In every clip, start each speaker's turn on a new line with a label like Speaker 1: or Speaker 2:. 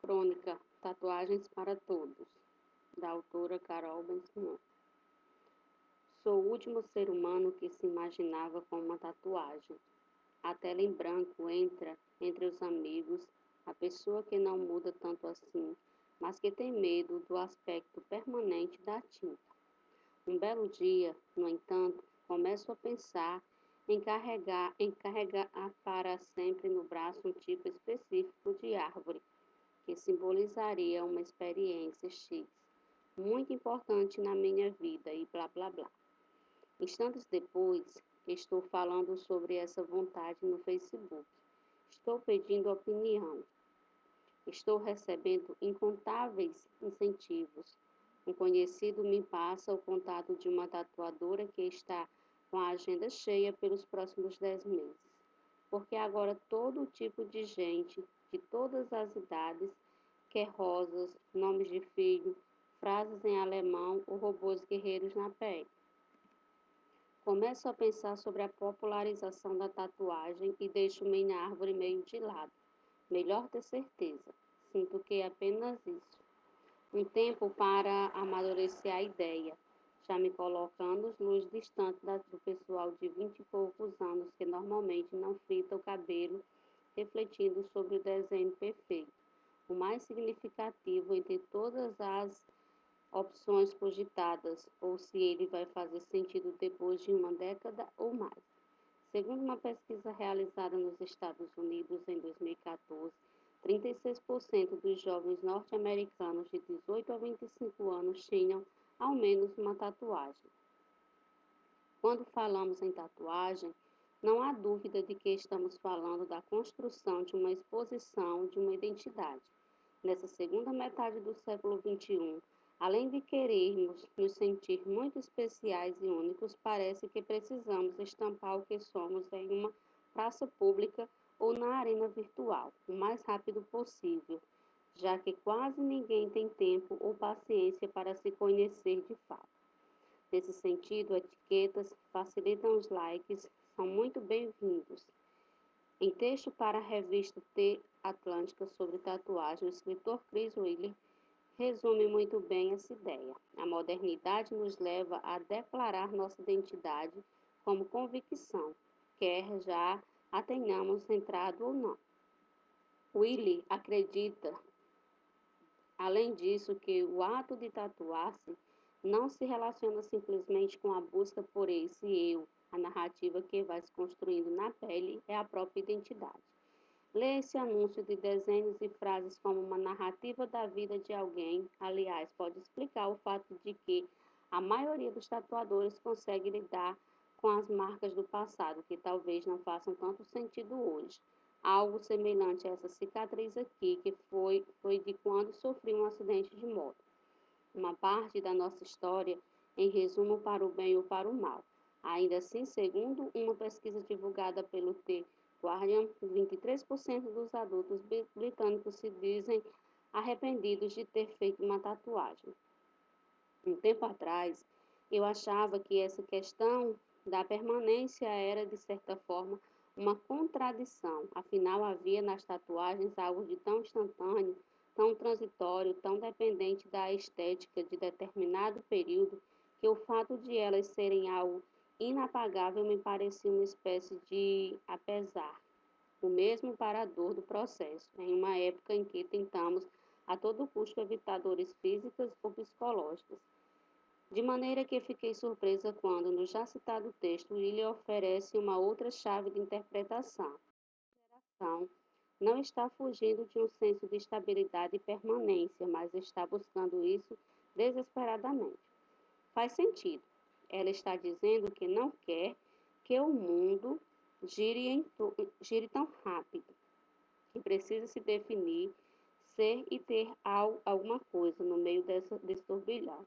Speaker 1: Crônica Tatuagens para Todos, da autora Carol Ben-Simon. Sou o último ser humano que se imaginava com uma tatuagem. A tela em branco entra entre os amigos, a pessoa que não muda tanto assim, mas que tem medo do aspecto permanente da tinta. Um belo dia, no entanto, começo a pensar em carregar para sempre no braço um tipo específico de árvore, que simbolizaria uma experiência X, muito importante na minha vida e blá blá blá. Instantes depois, estou falando sobre essa vontade no Facebook. Estou pedindo opinião. Estou recebendo incontáveis incentivos. Um conhecido me passa o contato de uma tatuadora que está com a agenda cheia pelos próximos 10 meses. Porque agora todo tipo de gente, de todas as idades, quer rosas, nomes de filho, frases em alemão ou robôs guerreiros na pele. Começo a pensar sobre a popularização da tatuagem e deixo minha árvore meio de lado. Melhor ter certeza. Sinto que é apenas isso. Um tempo para amadurecer a ideia, já me colocando luz distante do pessoal de 20 e poucos anos que normalmente não frita o cabelo, refletindo sobre o desenho perfeito, o mais significativo entre todas as opções cogitadas, ou se ele vai fazer sentido depois de uma década ou mais. Segundo uma pesquisa realizada nos Estados Unidos em 2014, 36% dos jovens norte-americanos de 18 a 25 anos tinham ao menos uma tatuagem. Quando falamos em tatuagem, não há dúvida de que estamos falando da construção de uma exposição de uma identidade. Nessa segunda metade do século XXI, além de querermos nos sentir muito especiais e únicos, parece que precisamos estampar o que somos em uma praça pública ou na arena virtual, o mais rápido possível, já que quase ninguém tem tempo ou paciência para se conhecer de fato. Nesse sentido, etiquetas facilitam os likes, são muito bem-vindos. Em texto para a revista The Atlântica sobre tatuagem, o escritor Chris Wheeler resume muito bem essa ideia. A modernidade nos leva a declarar nossa identidade como convicção, quer já a tenhamos entrado ou não. Wheeler acredita, além disso, que o ato de tatuar-se não se relaciona simplesmente com a busca por esse eu. A narrativa que vai se construindo na pele é a própria identidade. Ler esse anúncio de desenhos e frases como uma narrativa da vida de alguém, aliás, pode explicar o fato de que a maioria dos tatuadores consegue lidar com as marcas do passado, que talvez não façam tanto sentido hoje. Algo semelhante a essa cicatriz aqui, que foi de quando sofri um acidente de moto. Uma parte da nossa história, em resumo, para o bem ou para o mal. Ainda assim, segundo uma pesquisa divulgada pelo The Guardian, 23% dos adultos britânicos se dizem arrependidos de ter feito uma tatuagem. Um tempo atrás, eu achava que essa questão da permanência era, de certa forma, uma contradição. Afinal, havia nas tatuagens algo de tão instantâneo, tão transitório, tão dependente da estética de determinado período, que o fato de elas serem algo inapagável me parecia uma espécie de apesar. O mesmo para a dor do processo, em uma época em que tentamos a todo custo evitar dores físicas ou psicológicas. De maneira que fiquei surpresa quando, no já citado texto, ele oferece uma outra chave de interpretação. A geração não está fugindo de um senso de estabilidade e permanência, mas está buscando isso desesperadamente. Faz sentido. Ela está dizendo que não quer que o mundo gire tão rápido, que precisa se definir, ser e ter alguma coisa no meio desse turbilhão.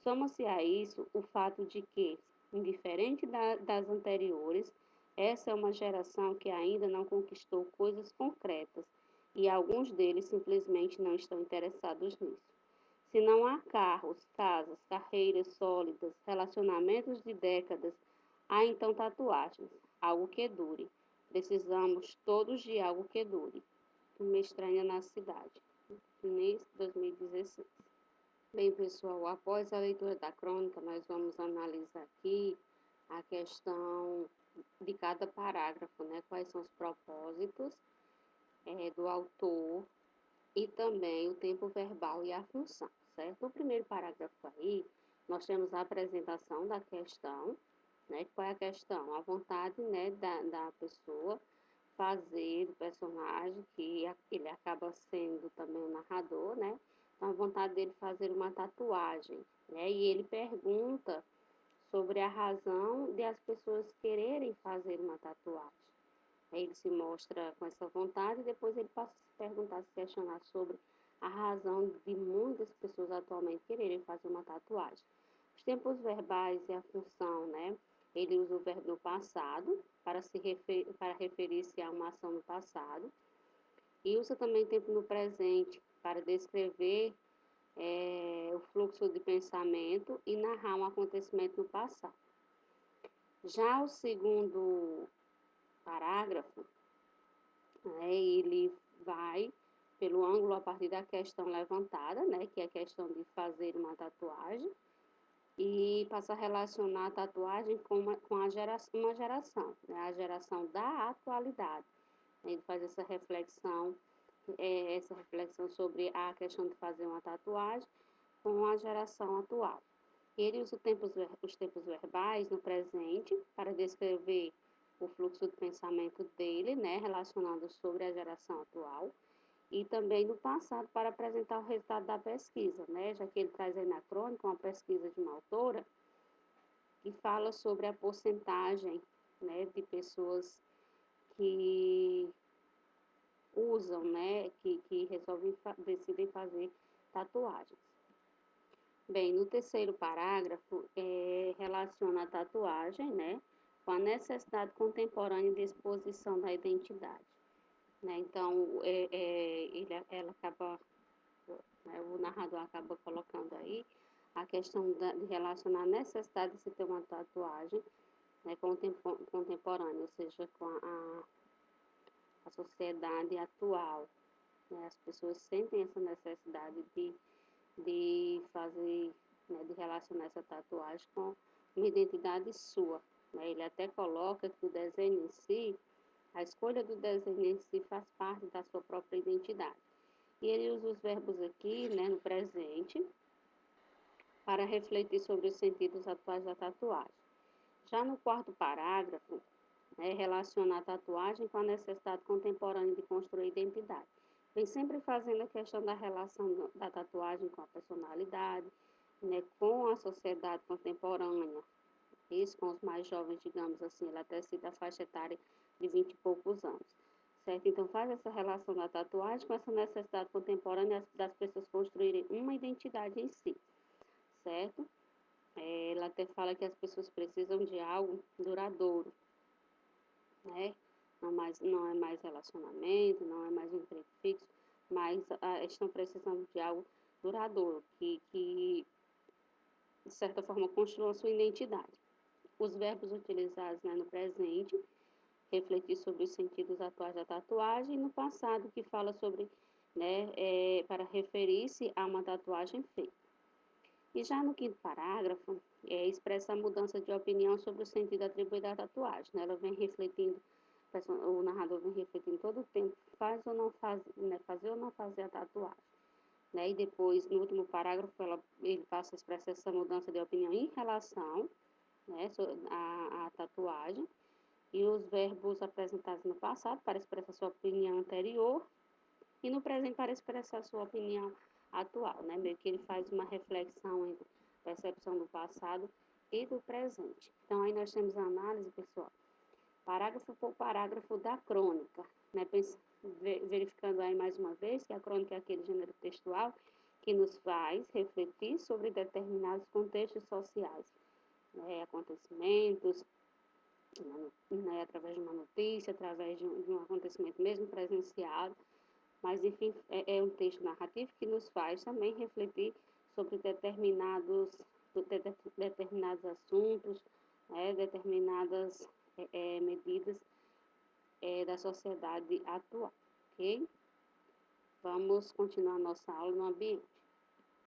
Speaker 1: Soma-se a isso o fato de que, indiferente das anteriores, essa é uma geração que ainda não conquistou coisas concretas e alguns deles simplesmente não estão interessados nisso. Se não há carros, casas, carreiras sólidas, relacionamentos de décadas, há então tatuagens, algo que dure. Precisamos todos de algo que dure. Uma estranha na cidade. início de 2016. Bem, pessoal, após a leitura da crônica, nós vamos analisar aqui a questão de cada parágrafo, né? Quais são os propósitos do autor e também o tempo verbal e a função, certo? No primeiro parágrafo aí, nós temos a apresentação da questão, né? Qual é a questão? A vontade, né, da pessoa fazer do personagem, que ele acaba sendo também o narrador, né? Então, a vontade dele fazer uma tatuagem, né? E ele pergunta sobre a razão de as pessoas quererem fazer uma tatuagem. Aí ele se mostra com essa vontade e depois ele passa a se perguntar, se questionar sobre a razão de muitas pessoas atualmente quererem fazer uma tatuagem. Os tempos verbais e a função, né? Ele usa o verbo no passado para referir-se a uma ação no passado e usa também o tempo no presente para descrever o fluxo de pensamento e narrar um acontecimento no passado. Já o segundo parágrafo, né, ele vai pelo ângulo a partir da questão levantada, né, que é a questão de fazer uma tatuagem, e passa a relacionar a tatuagem com uma geração, né, a geração da atualidade. Ele faz essa reflexão sobre a questão de fazer uma tatuagem com a geração atual. Ele usa os tempos verbais no presente para descrever o fluxo de pensamento dele, né, relacionado sobre a geração atual, e também no passado para apresentar o resultado da pesquisa, né, já que ele traz aí na crônica uma pesquisa de uma autora que fala sobre a porcentagem, né, de pessoas que usam, né, que decidem fazer tatuagens. Bem, no terceiro parágrafo, relaciona a tatuagem, né, com a necessidade contemporânea de exposição da identidade, né? Então, ela acaba, né, o narrador acaba colocando aí a questão de relacionar a necessidade de se ter uma tatuagem, né, contemporânea, ou seja, com a sociedade atual, né? As pessoas sentem essa necessidade de fazer, né, de relacionar essa tatuagem com uma identidade sua, né? Ele até coloca que o desenho em si, a escolha do desenho em si faz parte da sua própria identidade. E ele usa os verbos aqui, né, no presente, para refletir sobre os sentidos atuais da tatuagem. Já no quarto parágrafo, né, relaciona a tatuagem com a necessidade contemporânea de construir identidade. Vem sempre fazendo a questão da relação da tatuagem com a personalidade, né, com a sociedade contemporânea, isso com os mais jovens, digamos assim, ele até cita a faixa etária de 20 e poucos anos, certo? Então faz essa relação da tatuagem com essa necessidade contemporânea das pessoas construírem uma identidade em si, certo? Ela até fala que as pessoas precisam de algo duradouro, né? Não é mais relacionamento, não é mais um emprego fixo, mas estão precisando de algo duradouro, que de certa forma construa a sua identidade. Os verbos utilizados, né, no presente, refletir sobre os sentidos atuais da tatuagem, e no passado, que fala sobre, né, para referir-se a uma tatuagem feita. E já no quinto parágrafo, expressa a mudança de opinião sobre o sentido atribuído à tatuagem, né? Ela vem refletindo, o narrador vem refletindo todo o tempo, faz ou não faz, né, fazer ou não fazer a tatuagem, né? E depois, no último parágrafo, ele passa a expressar essa mudança de opinião em relação, né, à tatuagem, e os verbos apresentados no passado para expressar sua opinião anterior e no presente para expressar sua opinião atual, né? Meio que ele faz uma reflexão entre percepção do passado e do presente. Então, aí nós temos a análise, pessoal, parágrafo por parágrafo da crônica, né? Verificando aí mais uma vez que a crônica é aquele gênero textual que nos faz refletir sobre determinados contextos sociais, né? Acontecimentos, né? Através de uma notícia, através de um acontecimento mesmo presenciado, mas enfim, é um texto narrativo que nos faz também refletir sobre determinados assuntos, determinadas medidas da sociedade atual, ok? Vamos continuar nossa aula no ambiente.